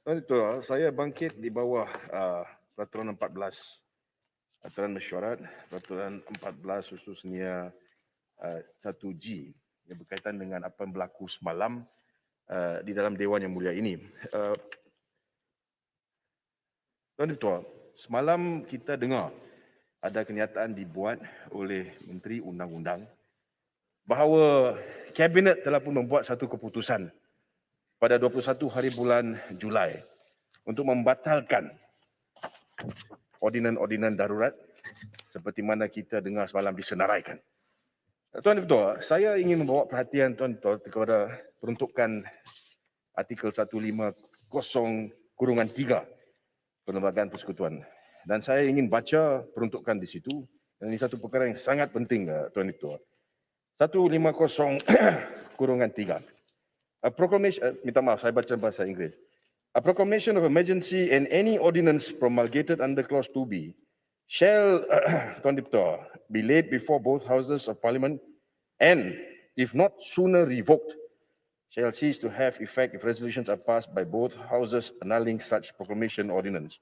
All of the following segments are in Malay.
Betul, saya bangkit di bawah Peraturan 14, Aturan Mesyuarat, Peraturan 14 khususnya 1G yang berkaitan dengan apa yang berlaku semalam di dalam Dewan Yang Mulia ini. Tuan Ketua, semalam kita dengar ada kenyataan dibuat oleh Menteri Undang-Undang bahawa Kabinet telah pun membuat satu keputusan pada 21 hari bulan Julai untuk membatalkan ordinan-ordinan darurat seperti mana kita dengar semalam disenaraikan. Tuan Ketua, saya ingin membawa perhatian Tuan Ketua kepada peruntukan artikel 150-3 Perlembagaan Persekutuan. Dan saya ingin baca peruntukan di situ. Dan ini satu perkara yang sangat penting, Tuan Ketua. 150-3. A proclamation, minta maaf, saya baca bahasa Inggeris. A proclamation of emergency and any ordinance promulgated under Clause 2B shall, Tuan Ketua, be laid before both houses of Parliament and, if not sooner revoked, shall cease to have effect if resolutions are passed by both houses annulling such proclamation ordinance,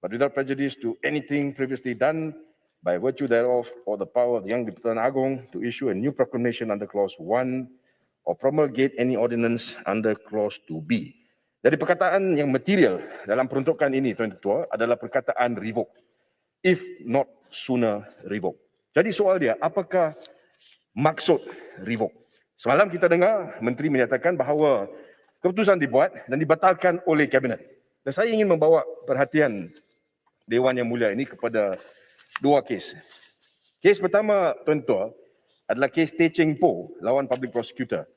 but without prejudice to anything previously done by virtue thereof or the power of the Yang di-Pertuan Agong to issue a new proclamation under Clause 1 or promulgate any ordinance under Clause 2B. Jadi perkataan yang material dalam peruntukan ini, Tuan Ketua, adalah perkataan revoke. If not sooner revoke. Jadi soal dia, apakah maksud revoke? Semalam kita dengar Menteri menyatakan bahawa keputusan dibuat dan dibatalkan oleh Kabinet. Dan saya ingin membawa perhatian Dewan Yang Mulia ini kepada dua kes. Kes pertama, Tuan Ketua, adalah kes Teh Cheng Po lawan Public Prosecutor.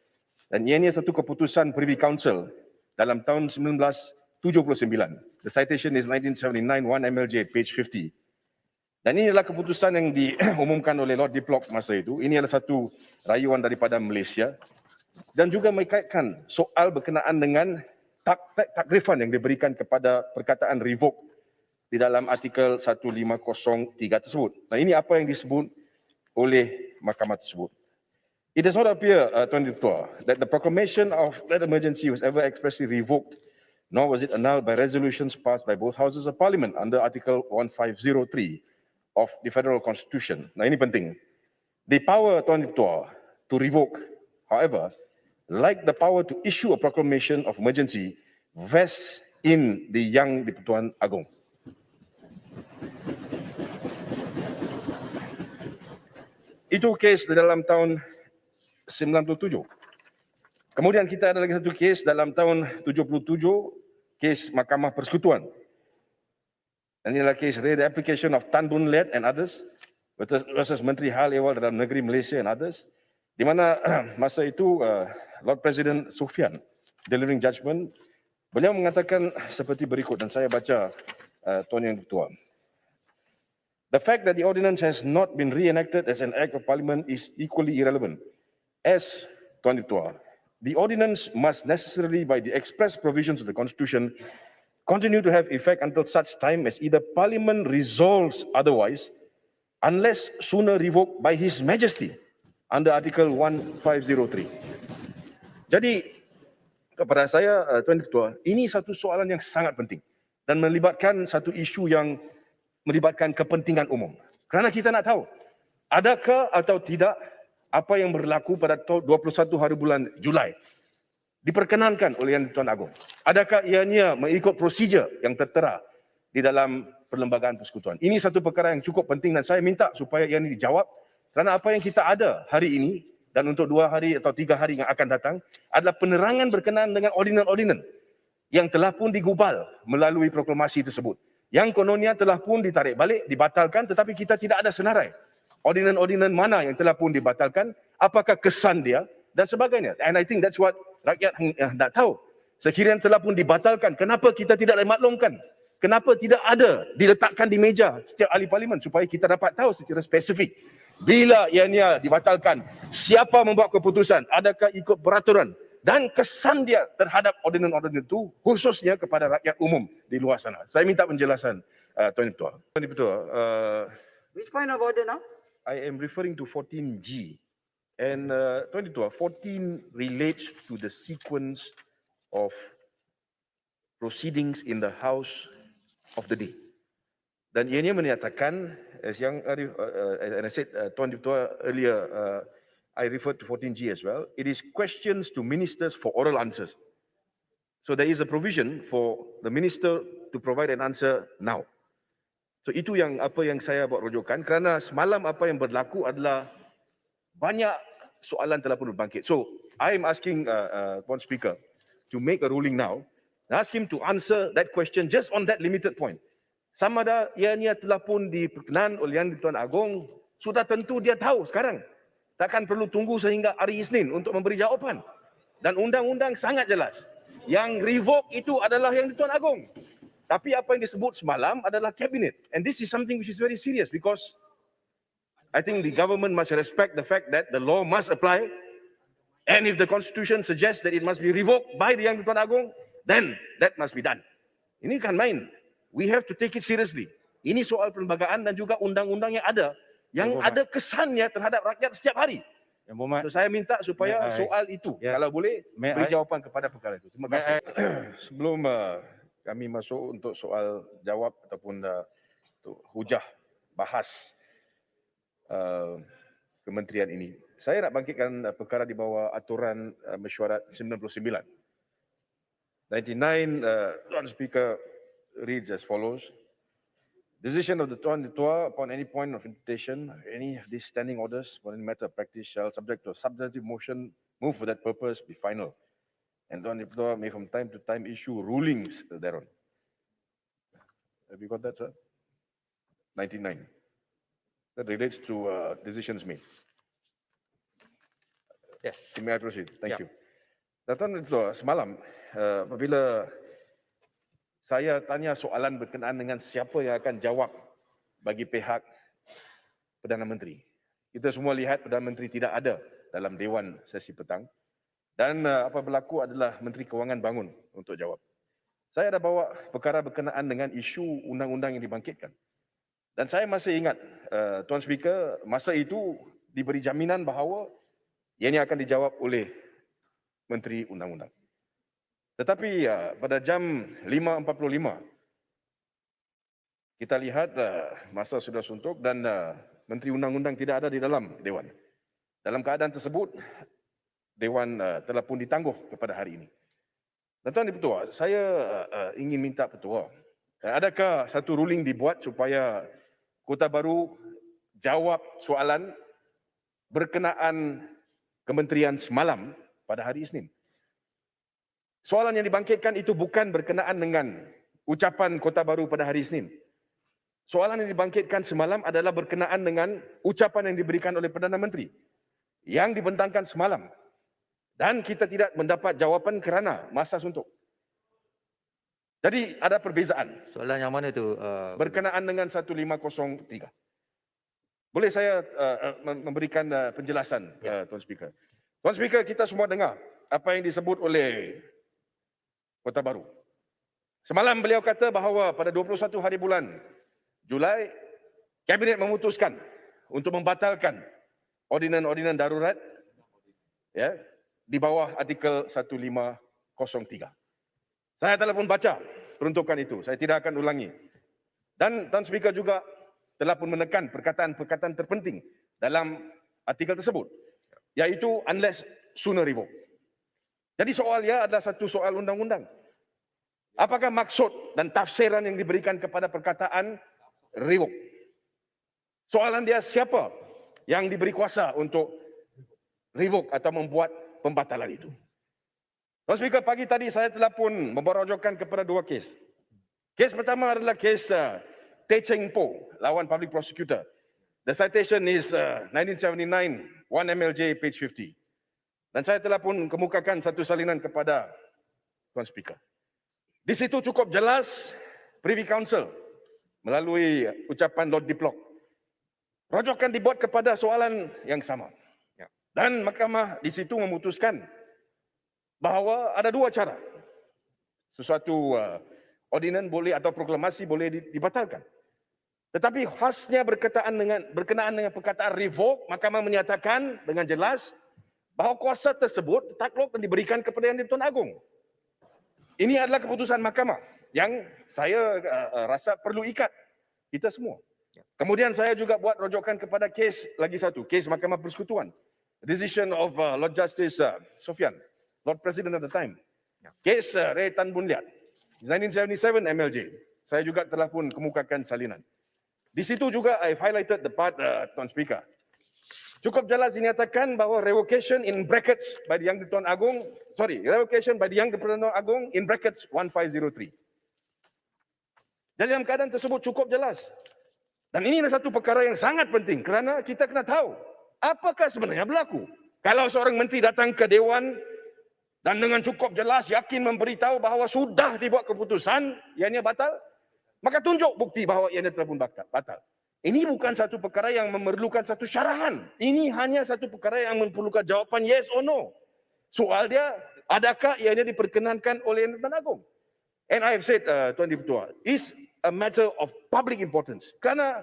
Dan ianya satu keputusan Privy Council dalam tahun 1979. The citation is 1979, 1 MLJ, page 50. Dan ini adalah keputusan yang diumumkan oleh Lord Diplock masa itu. Ini adalah satu rayuan daripada Malaysia. Dan juga mengaitkan soal berkenaan dengan takrifan yang diberikan kepada perkataan revoke di dalam artikel 1503 tersebut. Nah, ini apa yang disebut oleh mahkamah tersebut. It does not appear, Tuan Ketua, that the proclamation of that emergency was ever expressly revoked, nor was it annulled by resolutions passed by both houses of Parliament under Article 1503 of the Federal Constitution. Nah, ini penting. The power, Tuan Ketua, to revoke, however, like the power to issue a proclamation of emergency, vests in the Yang di-Pertuan Agong. Itu kes dalam tahun 97. Kemudian kita ada lagi satu kes dalam tahun 77, kes Mahkamah Persekutuan. Dan inilah kes the application of Tan Boon Let and others versus Menteri Hal Ehwal Dalam Negeri Malaysia and others, di mana masa itu Lord President Sufian delivering judgment, beliau mengatakan seperti berikut dan saya baca Tuan Yang Ketua. The fact that the ordinance has not been reenacted as an act of parliament is equally irrelevant. As Tuan Ketua, the ordinance must necessarily, by the express provisions of the Constitution, continue to have effect until such time as either Parliament resolves otherwise, unless sooner revoked by His Majesty under Article 1503. Jadi, kepada saya, Tuan Ketua, ini satu soalan yang sangat penting dan melibatkan satu isu yang melibatkan kepentingan umum. Kerana kita nak tahu, adakah atau tidak apa yang berlaku pada 21 hari bulan Julai diperkenankan oleh Yang di-Pertuan Agong? Adakah ianya mengikut prosedur yang tertera di dalam Perlembagaan Persekutuan? Ini satu perkara yang cukup penting dan saya minta supaya ia ini dijawab kerana apa yang kita ada hari ini dan untuk 2 hari atau 3 hari yang akan datang adalah penerangan berkenaan dengan ordinan-ordinan yang telah pun digubal melalui proklamasi tersebut. Yang kononnya telah pun ditarik balik, dibatalkan, tetapi kita tidak ada senarai. Ordinan-ordinan mana yang telah pun dibatalkan, apakah kesan dia dan sebagainya. And I think that's what rakyat nak tahu. Sekiranya telah pun dibatalkan, kenapa kita tidak dimaklumkan? Kenapa tidak ada diletakkan di meja setiap ahli parlimen supaya kita dapat tahu secara spesifik bila ianya dibatalkan, siapa membuat keputusan, adakah ikut peraturan dan kesan dia terhadap ordinan-ordinan itu khususnya kepada rakyat umum di luar sana. Saya minta penjelasan Tuan Ketua. Tuan Ketua, Which point of order now? I am referring to 14G. And Tuan Ketua, 14 relates to the sequence of proceedings in the House of the day. Dan ianya menyatakan, as yang and I said, Tuan Dipertua earlier, I referred to 14G as well, it is questions to ministers for oral answers. So there is a provision for the minister to provide an answer now. So itu yang apa yang saya buat rujukan, kerana semalam apa yang berlaku adalah banyak soalan telah pun berbangkit. So I am asking Tuan Speaker to make a ruling now, and ask him to answer that question just on that limited point. Sama ada ianya telah pun diperkenan oleh Yang di-Tuan Agong, sudah tentu dia tahu sekarang. Takkan perlu tunggu sehingga hari Isnin untuk memberi jawapan. Dan undang-undang sangat jelas. Yang revoke itu adalah Yang di-Tuan Agong. Tapi apa yang disebut semalam adalah kabinet. And this is something which is very serious because I think the government must respect the fact that the law must apply. And if the constitution suggests that it must be revoked by the Yang di-Tuan Agong, then that must be done. Ini kan main. We have to take it seriously. Ini soal perlembagaan dan juga undang-undang yang ada kesannya terhadap rakyat setiap hari. Yang Berhormat, So, saya minta supaya soal itu, kalau boleh, May beri I- jawapan kepada perkara itu. Terima kasih. Sebelum kami masuk untuk soal jawab ataupun untuk hujah bahas kementerian ini, saya nak bangkitkan perkara di bawah aturan mesyuarat 99. 99, Tuan Speaker reads as follows. Decision of the Tuan Ketua upon any point of interpretation, any of these standing orders for any matter of practice shall, subject to a substantive motion, move for that purpose, be final. And Tuan Ketua may from time to time issue rulings thereon. Have you got that, sir? 99. That relates to decisions made. Yes. May I proceed? Thank Yeah. you. Dan Tuan Ketua, semalam apabila saya tanya soalan berkenaan dengan siapa yang akan jawab bagi pihak Perdana Menteri. Kita semua lihat Perdana Menteri tidak ada dalam Dewan sesi petang. Dan apa berlaku adalah Menteri Kewangan bangun untuk jawab. Saya ada bawa perkara berkenaan dengan isu undang-undang yang dibangkitkan. Dan saya masih ingat, Tuan Speaker, masa itu diberi jaminan bahawa ianya akan dijawab oleh Menteri Undang-Undang. Tetapi pada jam 5.45, kita lihat masa sudah suntuk dan Menteri Undang-Undang tidak ada di dalam Dewan. Dalam keadaan tersebut, Dewan telah pun ditangguh kepada hari ini. Dan Tuan Ketua, saya ingin minta Ketua, adakah satu ruling dibuat supaya Kota Baru jawab soalan berkenaan kementerian semalam pada hari Isnin? Soalan yang dibangkitkan itu bukan berkenaan dengan ucapan Kota Baru pada hari Isnin. Soalan yang dibangkitkan semalam adalah berkenaan dengan ucapan yang diberikan oleh Perdana Menteri yang dibentangkan semalam. Dan kita tidak mendapat jawapan kerana masa suntuk. Jadi ada perbezaan Soalan yang mana tu? berkenaan dengan 1503. Boleh saya memberikan penjelasan, Tuan Speaker? Tuan Speaker, kita semua dengar apa yang disebut oleh Kota Baru. Semalam beliau kata bahawa pada 21 hari bulan Julai, Kabinet memutuskan untuk membatalkan ordinan-ordinan darurat ya, di bawah artikel 1503. Saya telah pun baca peruntukan itu, saya tidak akan ulangi. Dan Tuan Speaker juga telah pun menekan perkataan-perkataan terpenting dalam artikel tersebut, iaitu unless sooner revoked. Jadi soalnya adalah satu soal undang-undang. Apakah maksud dan tafsiran yang diberikan kepada perkataan revoke? Soalan dia siapa yang diberi kuasa untuk revoke atau membuat pembatalan itu? Tuan Speaker, pagi tadi saya telah pun membawa kepada dua kes. Kes pertama adalah kes Teh Cheng Po lawan Public Prosecutor. The citation is 1979, 1 MLJ, page 50. Dan saya telah pun kemukakan satu salinan kepada Tuan Speaker. Di situ cukup jelas Privy Council melalui ucapan Lord Diplock. Rojokan dibuat kepada soalan yang sama. Dan mahkamah di situ memutuskan bahawa ada dua cara. Sesuatu ordinan boleh atau proklamasi boleh dibatalkan. Tetapi khasnya berkenaan dengan perkataan revoke, mahkamah menyatakan dengan jelas bahawa kuasa tersebut takluk dan diberikan kepada Yang di-Tuan Agong. Ini adalah keputusan mahkamah yang saya rasa perlu ikat kita semua. Kemudian saya juga buat rujukan kepada kes lagi satu, kes Mahkamah Persekutuan. Decision of Lord Justice Sophian, Lord President at the time. Kes Ray Tan Boon Liat, 1977 MLJ. Saya juga telah pun kemukakan salinan. Di situ juga I've highlighted the part, Tuan Speaker. Cukup jelas dinyatakan bahawa revocation in brackets by the Yang di-Tuan Agong, revocation by the Yang di-Tuan Agong in brackets 1503. Jadi dalam keadaan tersebut cukup jelas. Dan ini adalah satu perkara yang sangat penting kerana kita kena tahu apakah sebenarnya berlaku. Kalau seorang menteri datang ke Dewan dan dengan cukup jelas yakin memberitahu bahawa sudah dibuat keputusan ianya batal, maka tunjuk bukti bahawa ianya telah pun batal. Ini bukan satu perkara yang memerlukan satu syarahan. Ini hanya satu perkara yang memerlukan jawapan yes or no. Soal dia, adakah ianya diperkenankan oleh Yang di-Tuan Agong? And I have said, Tuan Dipertua, is a matter of public importance. Kerana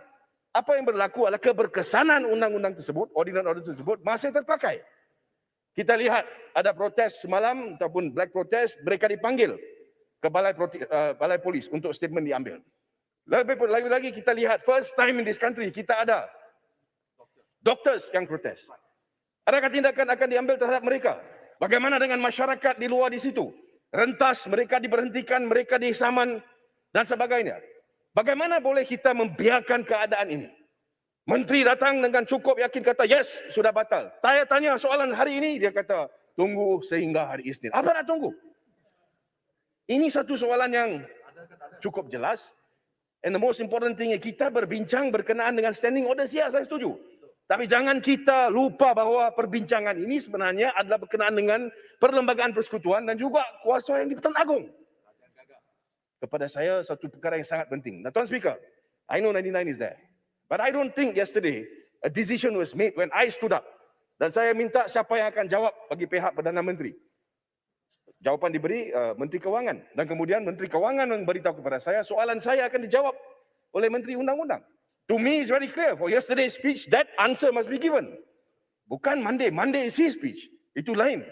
apa yang berlaku adalah keberkesanan undang-undang tersebut, ordinance tersebut masih terpakai. Kita lihat ada protes semalam ataupun black protest, mereka dipanggil ke balai polis untuk statement diambil. Lebih lagi kita lihat first time in this country kita ada doctors yang protes. Adakah tindakan akan diambil terhadap mereka? Bagaimana dengan masyarakat di luar di situ? Rentas mereka diberhentikan, mereka disaman dan sebagainya. Bagaimana boleh kita membiarkan keadaan ini? Menteri datang dengan cukup yakin kata, yes, sudah batal. Saya tanya soalan hari ini, dia kata, tunggu sehingga hari Isnin. Apa nak tunggu? Ini satu soalan yang cukup jelas. And the most important thing, kita berbincang berkenaan dengan standing order saya setuju. Tapi jangan kita lupa bahawa perbincangan ini sebenarnya adalah berkenaan dengan perlembagaan persekutuan dan juga kuasa yang di-Tuan Agong. Kepada saya satu perkara yang sangat penting. Now, Tuan Speaker, I know 99 is there. But I don't think yesterday a decision was made when I stood up. Dan saya minta siapa yang akan jawab bagi pihak Perdana Menteri. Jawapan diberi Menteri Kewangan. Dan kemudian Menteri Kewangan memberitahu kepada saya, soalan saya akan dijawab oleh Menteri Undang-Undang. To me, it's very clear. For yesterday's speech, that answer must be given. Bukan Monday. Monday is his speech. Itu lain.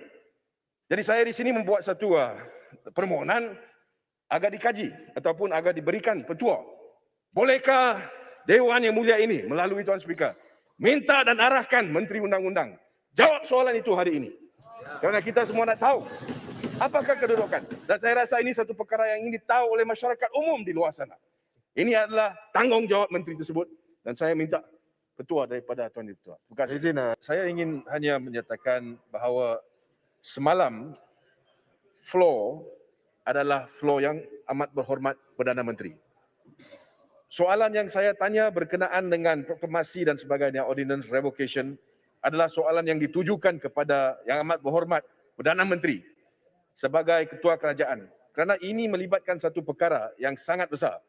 Jadi saya di sini membuat satu permohonan agar dikaji ataupun agar diberikan petua. Bolehkah Dewan yang mulia ini melalui Tuan Speaker minta dan arahkan Menteri Undang-Undang jawab soalan itu hari ini. Kerana kita semua nak tahu apakah kedudukan. Dan saya rasa ini satu perkara yang ingin ditahu oleh masyarakat umum di luar sana. Ini adalah tanggungjawab menteri tersebut dan saya minta petua daripada Tuan Dipertua. Terima kasih. Saya ingin hanya menyatakan bahawa semalam floor adalah floor yang amat berhormat Perdana Menteri. Soalan yang saya tanya berkenaan dengan proklamasi dan sebagainya, ordinance revocation, adalah soalan yang ditujukan kepada yang amat berhormat Perdana Menteri sebagai ketua kerajaan. Kerana ini melibatkan satu perkara yang sangat besar,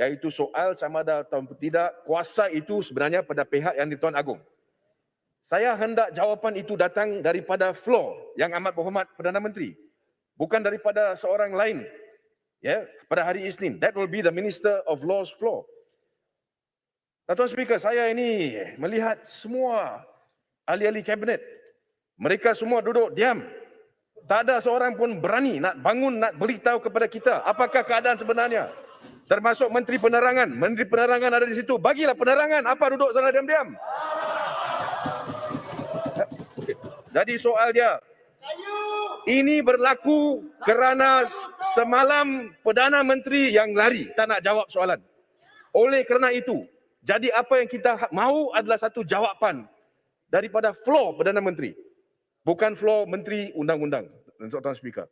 iaitu soal sama ada atau tidak kuasa itu sebenarnya pada pihak yang di-Tuan Agong. Saya hendak jawapan itu datang daripada floor yang amat berhormat Perdana Menteri, bukan daripada seorang lain. Pada hari Isnin, that will be the Minister of Law's floor. Tuan Speaker, saya ini melihat semua ahli-ahli kabinet, mereka semua duduk diam. Tak ada seorang pun berani nak bangun, nak beritahu kepada kita apakah keadaan sebenarnya. Termasuk Menteri Penerangan. Menteri Penerangan ada di situ. Bagilah penerangan. Apa duduk sana diam-diam? Jadi soal dia, ini berlaku kerana semalam Perdana Menteri yang lari, tak nak jawab soalan. Oleh kerana itu, jadi apa yang kita mahu adalah satu jawapan daripada floor Perdana Menteri. Bukan floor Menteri Undang-Undang, Tuan Speaker.